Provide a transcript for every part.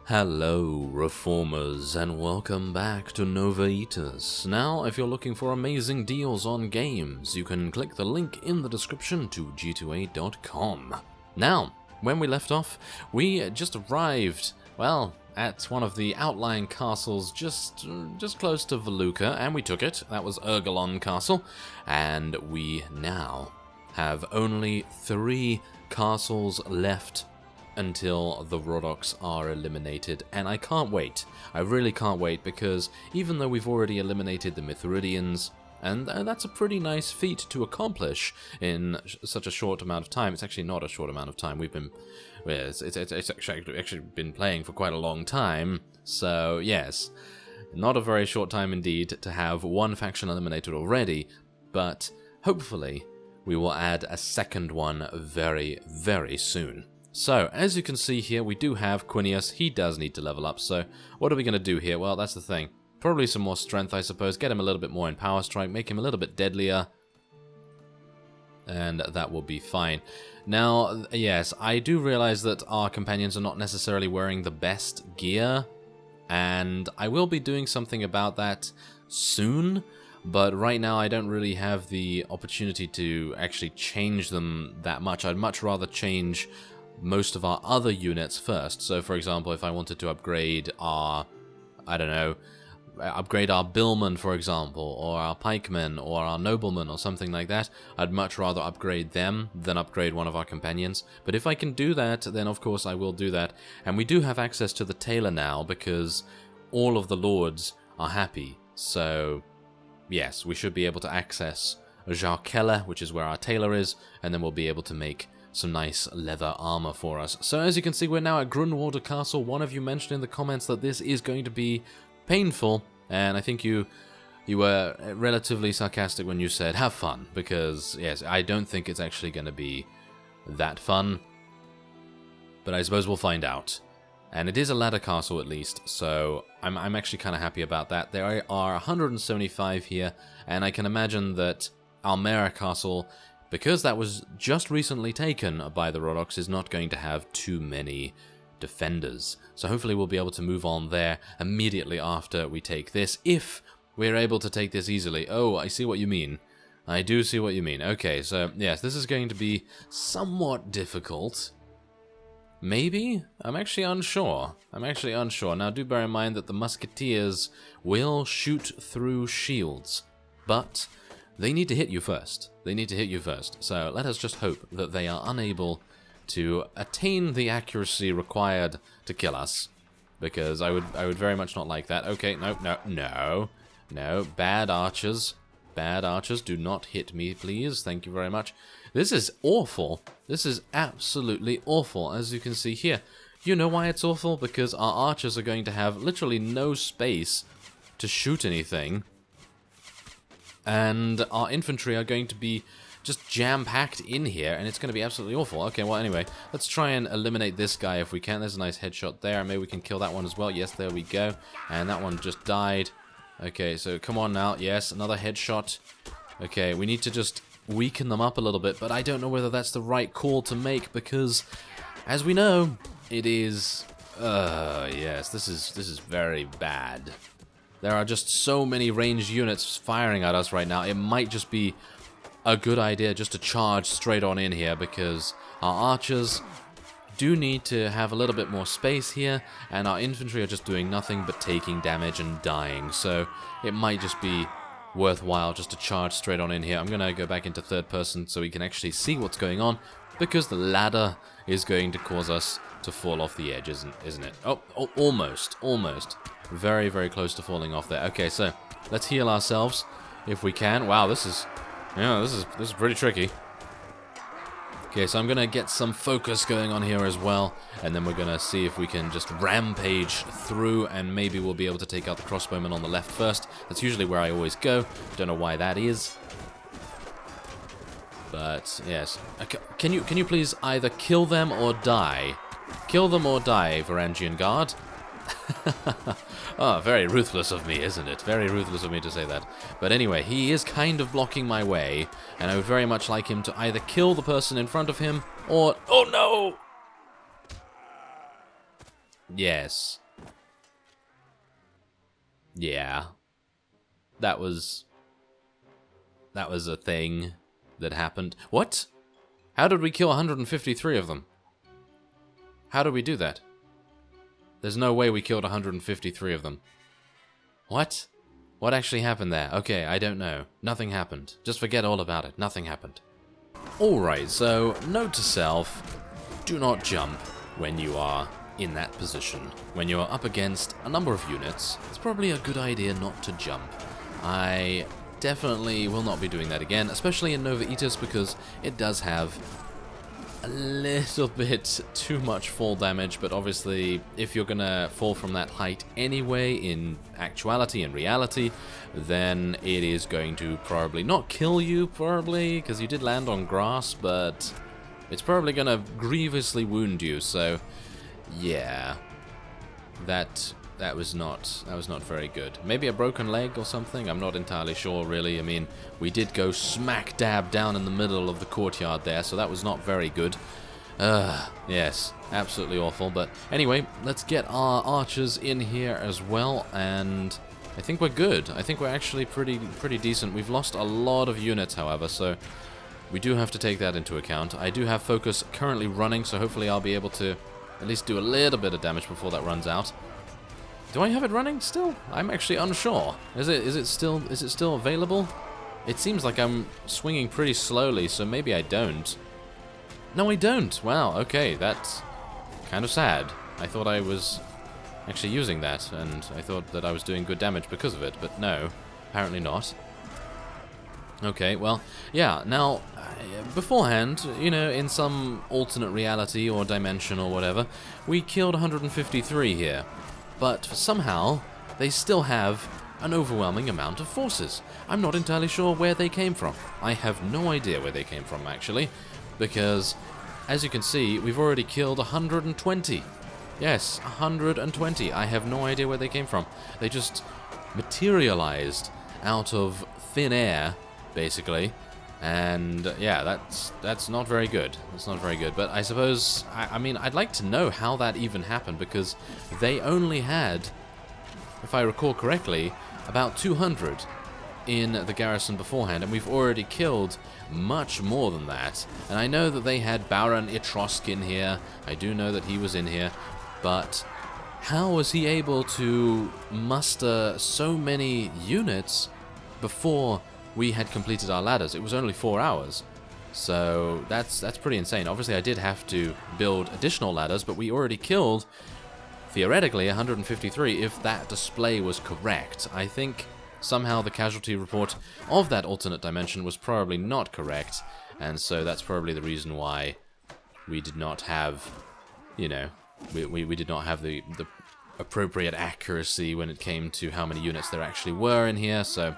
Hello, Reformers, and welcome back to Nova Aetas. Now, if you're looking for amazing deals on games, you can click the link in the description to g2a.com. Now, when we left off, we just arrived, well, at one of the outlying castles just close to Veluca, and we took it. That was Ergelon Castle, and we now have only 3 castles left until the Rhodoks are eliminated, and I can't wait. I really can't wait, because even though we've already eliminated the Mithridians, and that's a pretty nice feat to accomplish in such a short amount of time. It's actually not a short amount of time. We've been, well, it's actually been playing for quite a long time, so yes, not a very short time indeed to have one faction eliminated already, but hopefully we will add a second one very, very soon. So, as you can see here, we do have Quinius. He does need to level up, so what are we going to do here? Well, that's the thing. Probably some more strength, I suppose. Get him a little bit more in Power Strike, make him a little bit deadlier, and that will be fine. Now, yes, I do realize that our companions are not necessarily wearing the best gear, and I will be doing something about that soon, but right now I don't really have the opportunity to actually change them that much. I'd much rather change most of our other units first. So, for example, if I wanted to upgrade our, I don't know, upgrade our billmen, for example, or our pikemen, or our noblemen, or something like that, I'd much rather upgrade them than upgrade one of our companions. But if I can do that, then of course I will do that. And we do have access to the tailor now, because all of the lords are happy. So, yes, we should be able to access Jarkella, which is where our tailor is, and then we'll be able to make some nice leather armor for us. So as you can see, we're now at grinwater Castle. One of you mentioned in the comments that this is going to be painful, and I think you were relatively sarcastic when you said have fun, because yes, I don't think it's actually going to be that fun, but I suppose we'll find out. And it is a ladder castle at least, so I'm actually kind of happy about that. There are 175 here, and I can imagine that Almera Castle, because that was just recently taken by the Rhodoks, is not going to have too many defenders. So hopefully we'll be able to move on there immediately after we take this, if we're able to take this easily. Oh, I see what you mean. I do see what you mean. Okay, so yes, this is going to be somewhat difficult. Maybe? I'm actually unsure. Now do bear in mind that the musketeers will shoot through shields, but they need to hit you first. So let us just hope that they are unable to attain the accuracy required to kill us, because I would very much not like that. Okay, no. Bad archers. Do not hit me, please. Thank you very much. This is awful. This is absolutely awful, as you can see here. You know why it's awful? Because our archers are going to have literally no space to shoot anything, and our infantry are going to be just jam-packed in here, and it's going to be absolutely awful. Okay, well, anyway, let's try and eliminate this guy if we can. There's a nice headshot there, and maybe we can kill that one as well. Yes, there we go. And that one just died. Okay, so come on now. Yes, another headshot. Okay, we need to just weaken them up a little bit, but I don't know whether that's the right call to make, because, as we know, it is... yes, this is very bad. There are just so many ranged units firing at us right now. It might just be a good idea just to charge straight on in here, because our archers do need to have a little bit more space here, and our infantry are just doing nothing but taking damage and dying. So it might just be worthwhile just to charge straight on in here. I'm going to go back into third person so we can actually see what's going on, because the ladder is going to cause us to fall off the edge, isn't it? Oh, almost. Very, very close to falling off there. Okay, so let's heal ourselves if we can. Wow, this is pretty tricky. Okay, so I'm going to get some focus going on here as well, and then we're going to see if we can just rampage through, and maybe we'll be able to take out the crossbowmen on the left first. That's usually where I always go. Don't know why that is. But, yes. Can you please either kill them or die? Kill them or die, Varangian Guard. Oh, very ruthless of me, isn't it? Very ruthless of me to say that. But anyway, he is kind of blocking my way, and I would very much like him to either kill the person in front of him, or... Oh, no! Yes. Yeah. That was a thing that happened. What? How did we kill 153 of them? How did we do that? There's no way we killed 153 of them. What? What actually happened there? Okay, I don't know. Nothing happened. Just forget all about it. Nothing happened. Alright, so note to self, do not jump when you are in that position. When you are up against a number of units, it's probably a good idea not to jump. I definitely will not be doing that again, especially in Nova Aetas, because it does have a little bit too much fall damage, but obviously if you're gonna fall from that height anyway in actuality and reality, then it is going to probably not kill you, probably, because you did land on grass, but it's probably gonna grievously wound you, so yeah, that was not very good. Maybe a broken leg or something, I'm not entirely sure really. I mean, we did go smack dab down in the middle of the courtyard there, so that was not very good. Yes, absolutely awful. But anyway, let's get our archers in here as well, and I think we're good. I think we're actually pretty decent. We've lost a lot of units, however, so we do have to take that into account. I do have focus currently running, so hopefully I'll be able to at least do a little bit of damage before that runs out. Do I have it running still? I'm actually unsure. Is it still available? It seems like I'm swinging pretty slowly, so maybe I don't. No, I don't. Wow, okay, that's kind of sad. I thought I was actually using that, and I thought that I was doing good damage because of it, but no, apparently not. Okay, well, yeah, now, beforehand, you know, in some alternate reality or dimension or whatever, we killed 153 here. But somehow, they still have an overwhelming amount of forces. I'm not entirely sure where they came from. I have no idea where they came from, actually, because, as you can see, we've already killed 120. Yes, 120. I have no idea where they came from. They just materialized out of thin air, basically, and yeah, that's not very good. That's not very good. But I suppose, I mean, I'd like to know how that even happened, because they only had, if I recall correctly, about 200 in the garrison beforehand, and we've already killed much more than that. And I know that they had Baron Etruscan here. I do know that he was in here, but how was he able to muster so many units before we had completed our ladders? It was only 4 hours, so that's pretty insane. Obviously, I did have to build additional ladders, but we already killed, theoretically, 153 if that display was correct. I think somehow the casualty report of that alternate dimension was probably not correct, and so that's probably the reason why we did not have, you know, we did not have the appropriate accuracy when it came to how many units there actually were in here, so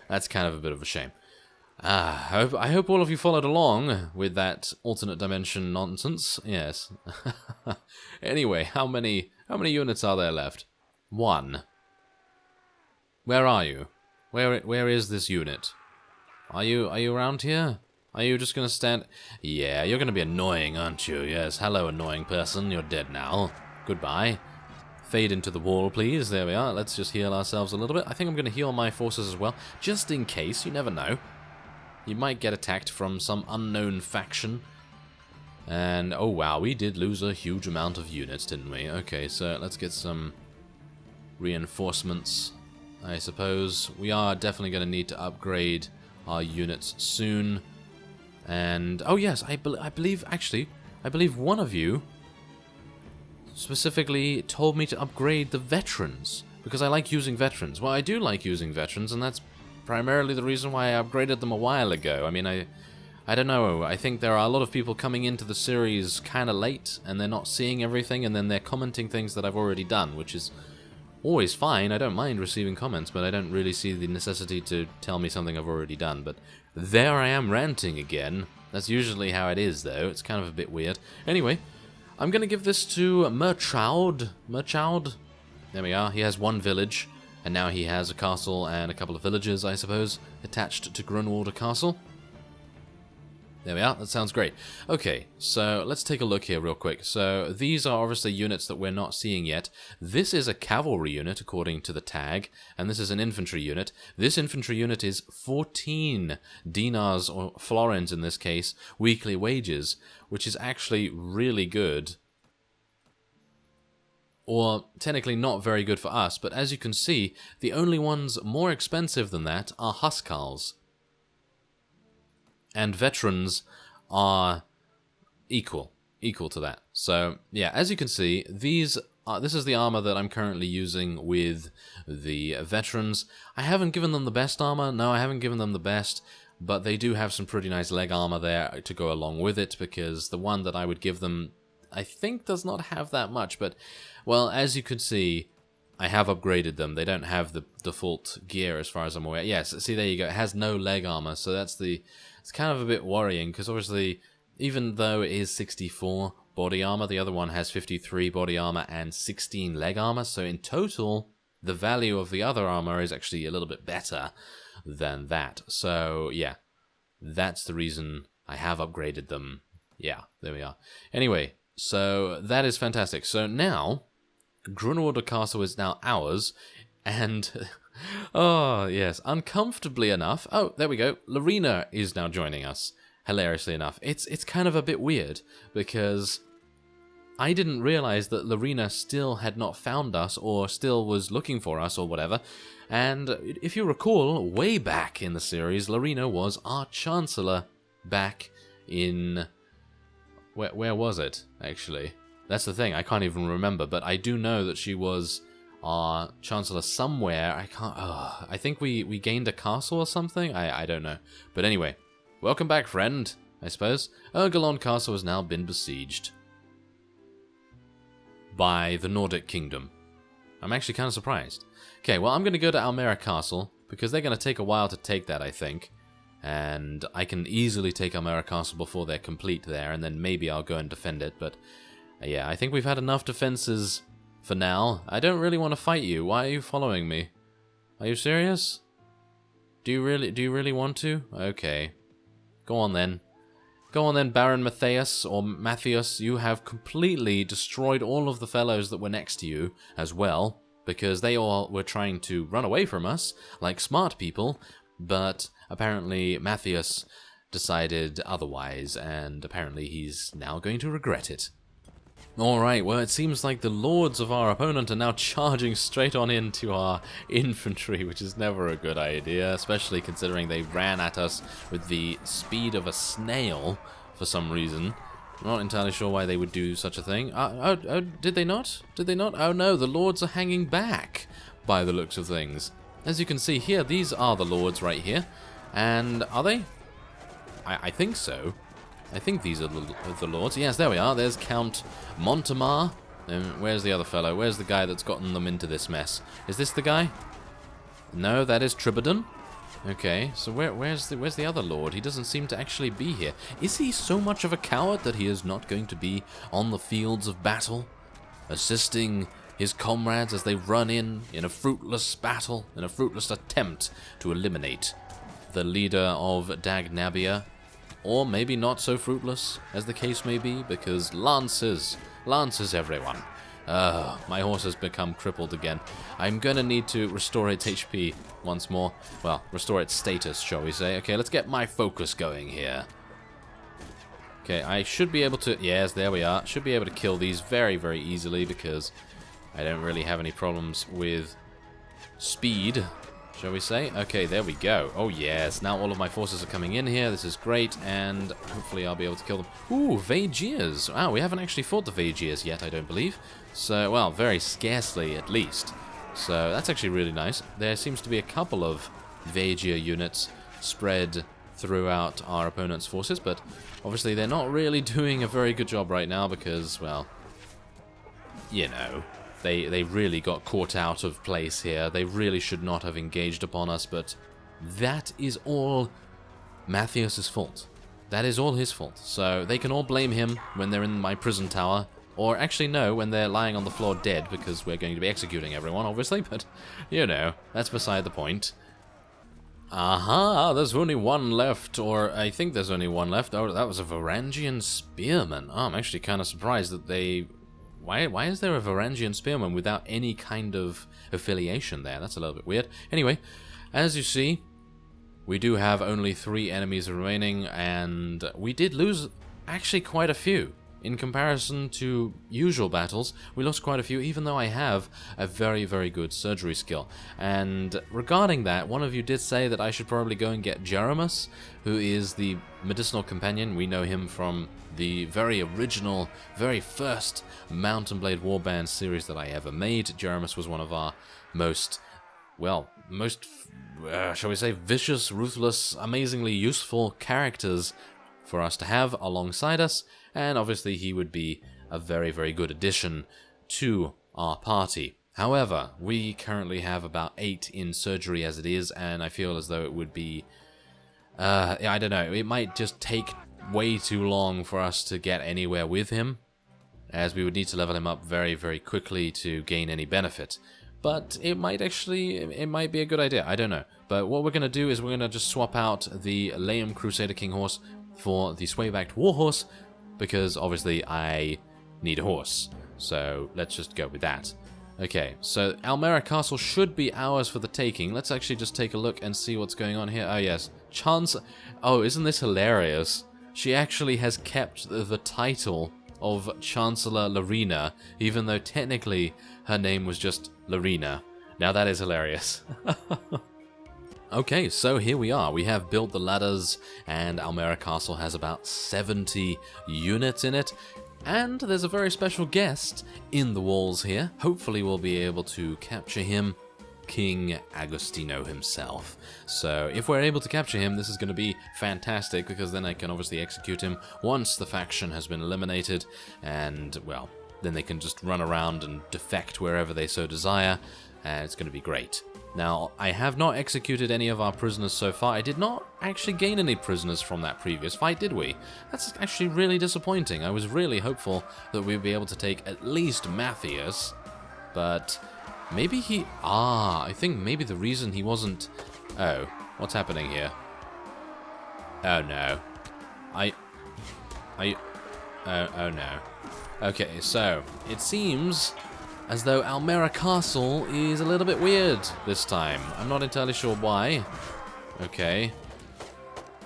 that's kind of a bit of a shame. I hope all of you followed along with that alternate dimension nonsense. Yes. Anyway, how many units are there left? 1. Where are you? Where is this unit? Are you around here? Are you just gonna stand? Yeah, you're gonna be annoying, aren't you? Yes. Hello, annoying person. You're dead now. Goodbye. Fade into the wall, please. There we are. Let's just heal ourselves a little bit. I think I'm going to heal my forces as well, just in case. You never know. You might get attacked from some unknown faction. And, oh wow, we did lose a huge amount of units, didn't we? Okay, so let's get some reinforcements, I suppose. We are definitely going to need to upgrade our units soon. And, oh yes, I believe one of you specifically told me to upgrade the veterans, because I like using veterans. Well, I do like using veterans, and that's primarily the reason why I upgraded them a while ago. I mean, I don't know, I think there are a lot of people coming into the series kind of late, and they're not seeing everything, and then they're commenting things that I've already done, which is always fine. I don't mind receiving comments, but I don't really see the necessity to tell me something I've already done. But there I am ranting again. That's usually how it is, though. It's kind of a bit weird. Anyway, I'm going to give this to Merchaud. Merchaud? There we are. He has one village, and now he has a castle and a couple of villages, I suppose, attached to grinwater Castle. There we are, that sounds great. Okay, so let's take a look here real quick. So these are obviously units that we're not seeing yet. This is a cavalry unit according to the tag, and this is an infantry unit. This infantry unit is 14 dinars, or florins in this case, weekly wages, which is actually really good. Or technically not very good for us, but as you can see, the only ones more expensive than that are Huskarls. And veterans are equal to that. So, yeah, as you can see, this is the armor that I'm currently using with the veterans. I haven't given them the best armor. No, I haven't given them the best, but they do have some pretty nice leg armor there to go along with it, because the one that I would give them, I think, does not have that much. But, well, as you could see, I have upgraded them. They don't have the default gear as far as I'm aware. Yes, see, there you go. It has no leg armor, so it's kind of a bit worrying, because obviously, even though it is 64 body armor, the other one has 53 body armor and 16 leg armor, so in total, the value of the other armor is actually a little bit better than that. So, yeah, that's the reason I have upgraded them. Yeah, there we are. Anyway, so that is fantastic. So now, Grinwater Castle is now ours, and oh yes, uncomfortably enough, oh there we go, Lorena is now joining us. Hilariously enough, it's kind of a bit weird, because I didn't realize that Lorena still had not found us, or still was looking for us, or whatever. And if you recall, way back in the series, Lorena was our Chancellor back in... Where was it, actually? That's the thing, I can't even remember, but I do know that she was our Chancellor somewhere. I can't... I think we gained a castle or something? I don't know. But anyway, welcome back, friend, I suppose. Ergelon Castle has now been besieged by the Nordic Kingdom. I'm actually kind of surprised. Okay, well, I'm going to go to Almera Castle, because they're going to take a while to take that, I think. And I can easily take Almera Castle before they're complete there, and then maybe I'll go and defend it, but... yeah, I think we've had enough defenses for now. I don't really want to fight you. Why are you following me? Are you serious? Do you really want to? Okay. Go on then. Go on then, Baron Matthias, or Matthias. You have completely destroyed all of the fellows that were next to you as well, because they all were trying to run away from us, like smart people, but apparently Matthias decided otherwise, and apparently he's now going to regret it. Alright, well, it seems like the lords of our opponent are now charging straight on into our infantry, which is never a good idea, especially considering they ran at us with the speed of a snail for some reason. I'm not entirely sure why they would do such a thing. Did they not? Did they not? Oh no, the lords are hanging back by the looks of things. As you can see here, these are the lords right here. And are they? I think so. I think these are the lords. Yes, there we are. There's Count Montemar. And where's the other fellow? Where's the guy that's gotten them into this mess? Is this the guy? No, that is Tribadon. Okay, so where's the other lord? He doesn't seem to actually be here. Is he so much of a coward that he is not going to be on the fields of battle, assisting his comrades as they run in a fruitless battle, in a fruitless attempt to eliminate the leader of Dagnabia? Or maybe not so fruitless, as the case may be, because lances everyone. My horse has become crippled again. I'm gonna need to restore its HP once more. Well, restore its status, shall we say. Okay, let's get my focus going here. Okay, I should be able to... Yes, there we are. Should be able to kill these very, very easily, because I don't really have any problems with speed, shall we say? Okay, there we go. Oh yes, now all of my forces are coming in here. This is great, and hopefully I'll be able to kill them. Ooh, Vaegirs. Wow, we haven't actually fought the Vaegirs yet, I don't believe. So, well, very scarcely at least. So that's actually really nice. There seems to be a couple of Vaegir units spread throughout our opponent's forces, but obviously they're not really doing a very good job right now because, well, you know, They really got caught out of place here. They really should not have engaged upon us, but that is all Matthias' fault. That is all his fault. So they can all blame him when they're in my prison tower, Or actually, no, when they're lying on the floor dead, because we're going to be executing everyone, obviously, but, you know, that's beside the point. Aha, there's only one left, or I think there's only one left. Oh, that was a Varangian spearman. Oh, I'm actually kind of surprised that they... Why is there a Varangian spearman without any kind of affiliation there? That's a little bit weird. Anyway, as you see, we do have only 3 enemies remaining, and we did lose actually quite a few. In comparison to usual battles, we lost quite a few, even though I have a very, very good surgery skill. And regarding that, one of you did say that I should probably go and get Jeremus, who is the medicinal companion. We know him from the very original, very first Mountain Blade Warband series that I ever made. Jeremus was one of our most, shall we say, vicious, ruthless, amazingly useful characters for us to have alongside us, and obviously he would be a very, very good addition to our party. However, we currently have about 8 in surgery as it is, and I feel as though it would be, I don't know, it might just take way too long for us to get anywhere with him, as we would need to level him up very, very quickly to gain any benefit. But it might be a good idea, I don't know. But what we're going to do is we're going to just swap out the Leum Crusader King horse for the sway-backed warhorse, because obviously I need a horse. So let's just go with that. Okay, so Almera Castle should be ours for the taking. Let's actually just take a look and see what's going on here. Oh yes, Oh, isn't this hilarious? She actually has kept the title of Chancellor Larina, even though technically her name was just Larina. Now that is hilarious. Okay, so here we are. We have built the ladders, and Almera Castle has about 70 units in it. And there's a very special guest in the walls here. Hopefully we'll be able to capture him, King Agostino himself. So if we're able to capture him, this is going to be fantastic, because then I can obviously execute him once the faction has been eliminated, and, well, then they can just run around and defect wherever they so desire, and it's going to be great. Now, I have not executed any of our prisoners so far. I did not actually gain any prisoners from that previous fight, did we? That's actually really disappointing. I was really hopeful that we'd be able to take at least MATHEAS, but maybe he... I think maybe the reason he wasn't... Oh, what's happening here? Oh no. Oh no. Okay, so, it seems as though Almera Castle is a little bit weird this time. I'm not entirely sure why. Okay.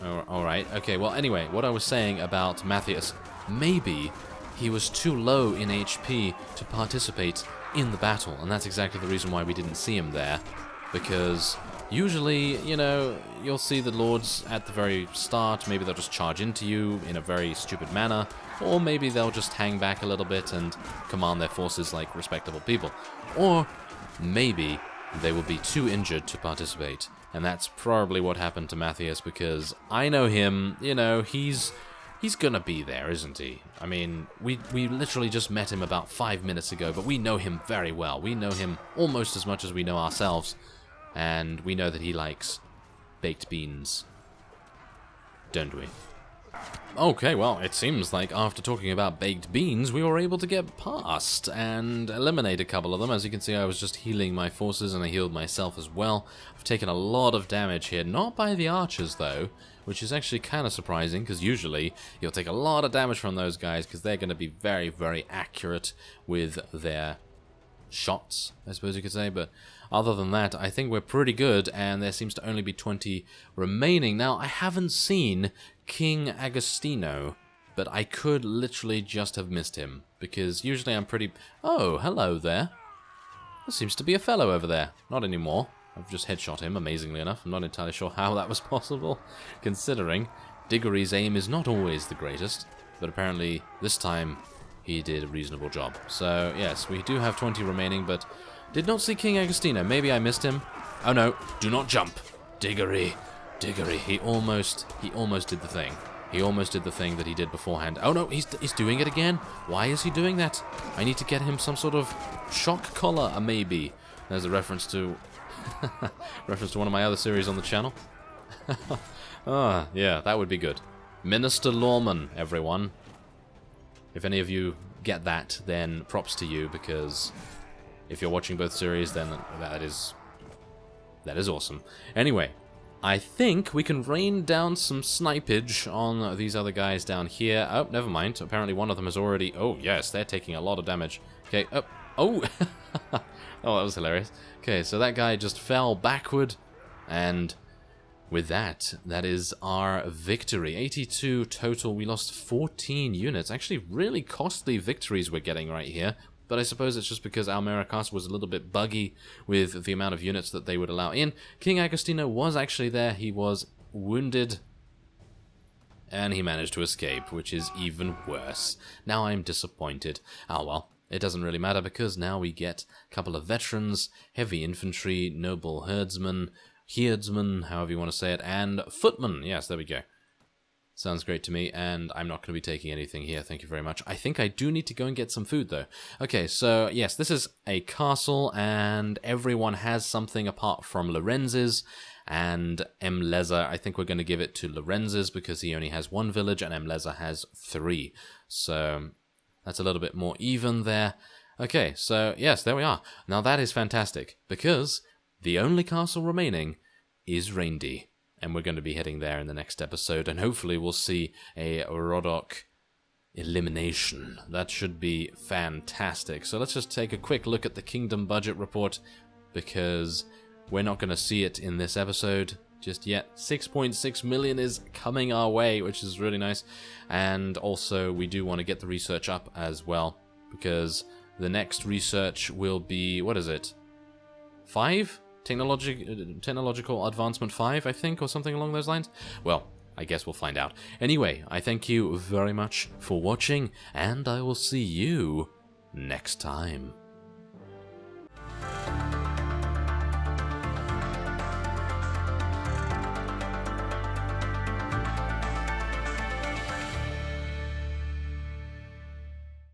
Alright, okay, well anyway, what I was saying about MATHEAS, maybe he was too low in HP to participate in the battle, and that's exactly the reason why we didn't see him there, because usually, you know, you'll see the lords at the very start, maybe they'll just charge into you in a very stupid manner, or maybe they'll just hang back a little bit and command their forces like respectable people. Or maybe they will be too injured to participate, and that's probably what happened to MATHEAS, because I know him, you know, he's gonna be there, isn't he? I mean, we literally just met him about 5 minutes ago, but we know him very well. We know him almost as much as we know ourselves, and we know that he likes baked beans. Don't we? Okay, well, it seems like after talking about baked beans, we were able to get past and eliminate a couple of them. As you can see, I was just healing my forces, and I healed myself as well. I've taken a lot of damage here, not by the archers, though, which is actually kind of surprising, because usually you'll take a lot of damage from those guys, because they're going to be very, very accurate with their shots, I suppose you could say, but other than that, I think we're pretty good, and there seems to only be 20 remaining. Now, I haven't seen King Agostino, but I could literally just have missed him, because usually I'm pretty... Oh, hello there. There seems to be a fellow over there. Not anymore. I've just headshot him, amazingly enough. I'm not entirely sure how that was possible, considering Diggory's aim is not always the greatest, but apparently this time he did a reasonable job. So, yes, we do have 20 remaining, but did not see King Agostino. Maybe I missed him. Oh no, do not jump. Diggory, he almost did the thing. He almost did the thing that he did beforehand. Oh no, he's doing it again. Why is he doing that? I need to get him some sort of shock collar, maybe. There's a reference to reference to one of my other series on the channel. Yeah, that would be good. Minister Lawman, everyone. If any of you get that, then props to you, because if you're watching both series, then that is awesome. Anyway, I think we can rain down some snipage on these other guys down here. Oh, never mind. Apparently one of them has already... Oh, yes, they're taking a lot of damage. Okay, oh. Oh, that was hilarious. Okay, so that guy just fell backward, and with that, that is our victory. 82 total. We lost 14 units. Actually, really costly victories we're getting right here. But I suppose it's just because Almera Castle was a little bit buggy with the amount of units that they would allow in. King Agostino was actually there. He was wounded, and he managed to escape, which is even worse. Now I'm disappointed. Oh well, it doesn't really matter, because now we get a couple of veterans, heavy infantry, noble herdsmen, however you want to say it, and footmen. Yes, there we go. Sounds great to me, and I'm not going to be taking anything here, thank you very much. I think I do need to go and get some food, though. Okay, so, yes, this is a castle, and everyone has something apart from Lorenz's, and Emleza. I think we're going to give it to Lorenz's, because he only has 1 village, and Emleza has 3. So, that's a little bit more even there. Okay, so, yes, there we are. Now, that is fantastic, because the only castle remaining is Reindy. And we're going to be heading there in the next episode, and hopefully we'll see a Rodok elimination. That should be fantastic. So let's just take a quick look at the Kingdom budget report, because we're not going to see it in this episode just yet. 6.6 million is coming our way, which is really nice. And also, we do want to get the research up as well, because the next research will be, what is it? 5? Technological Advancement 5, I think, or something along those lines? Well, I guess we'll find out. Anyway, I thank you very much for watching, and I will see you next time.